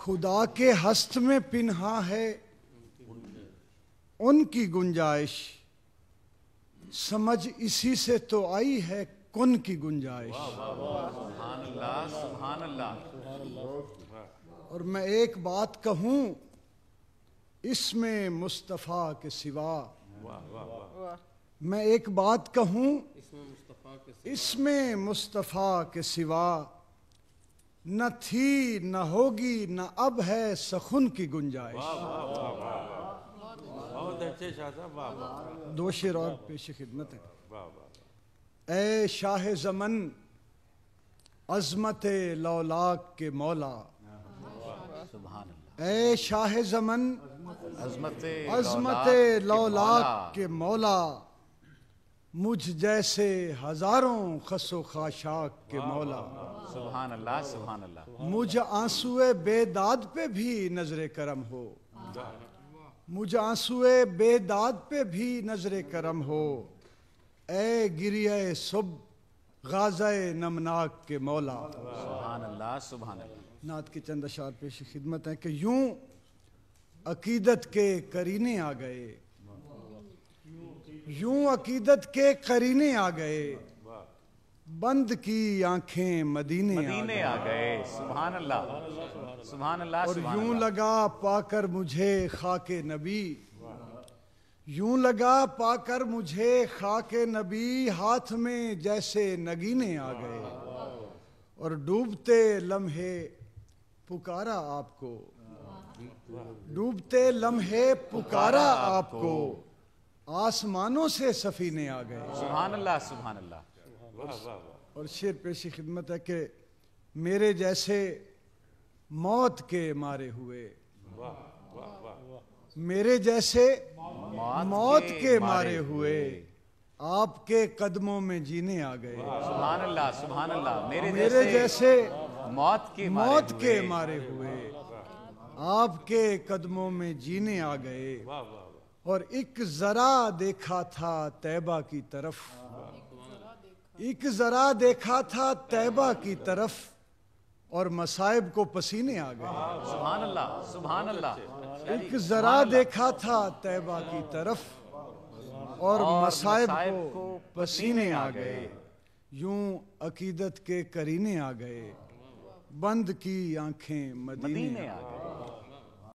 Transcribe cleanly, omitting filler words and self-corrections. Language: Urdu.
خدا کے ہست میں پنہا ہے ان کی گنجائش، سمجھ اسی سے تو آئی ہے کن کی گنجائش۔ سبحان اللہ سبحان اللہ۔ اور میں ایک بات کہوں اس میں مصطفیٰ کے سوا، میں ایک بات کہوں اس میں مصطفیٰ کے سوا، نہ تھی نہ ہوگی نہ اب ہے سخن کی گنجائش۔ بہت اچھے شاہ صاحب، واہ واہ۔ دو شعر اور پیش خدمت ہے۔ اے شاہ زمن عظمت لولاک کے مولا، سبحان اللہ۔ اے شاہ زمن عظمت لولاک کے مولا، مجھ جیسے ہزاروں خس و خاشاک کے مولا، سبحان اللہ سبحان اللہ۔ مجھ آنسوئے بے داد پہ بھی نظر کرم ہو، مجھ آنسوئے بے داد پہ بھی نظر کرم ہو، اے گریہ صبح غازہ نمناک کے مولا۔ سبحان اللہ سبحان اللہ۔ نعت کے چند اشعار پیش خدمت ہیں کہ یوں عقیدت کے قرینے آ گئے، یوں عقیدت کے قرینے آ گئے، بند کی آنکھیں مدینے آ گئے۔ سبحان اللہ سبحان اللہ۔ اور یوں لگا پا کر مجھے خاک نبی، یوں لگا پا کر مجھے خاک نبی، ہاتھ میں جیسے نگینے آ گئے، اور ڈوبتے لمحے پکارا آپ کو، ڈوبتے لمحے پکارا آپ کو، آسمانوں سے سفینے آ گئے۔ سبحان اللہ سبحان اللہ۔ اور شعر پیشی خدمت ہے کہ میرے جیسے موت کے مارے ہوئے، میرے جیسے موت کے مارے ہوئے، آپ کے قدموں میں جینے آ گئے۔ سبحان اللہ سبحان اللہ۔ میرے جیسے موت کے مارے ہوئے، آپ کے قدموں میں جینے آ گئے، اور ایک ذرا دیکھا تھا طیبہ کی طرف، ایک ذرا دیکھا تھا طیبہ کی طرف، اور مصائب کو پسینے آ گئے۔ سبحان اللہ سبحان اللہ۔ ایک ذرا دیکھا تھا طیبہ کی طرف، اور مصائب کو پسینے آ گئے، یوں عقیدت کے قرینے آ گئے، بند کی آنکھیں مدینے آ گئے۔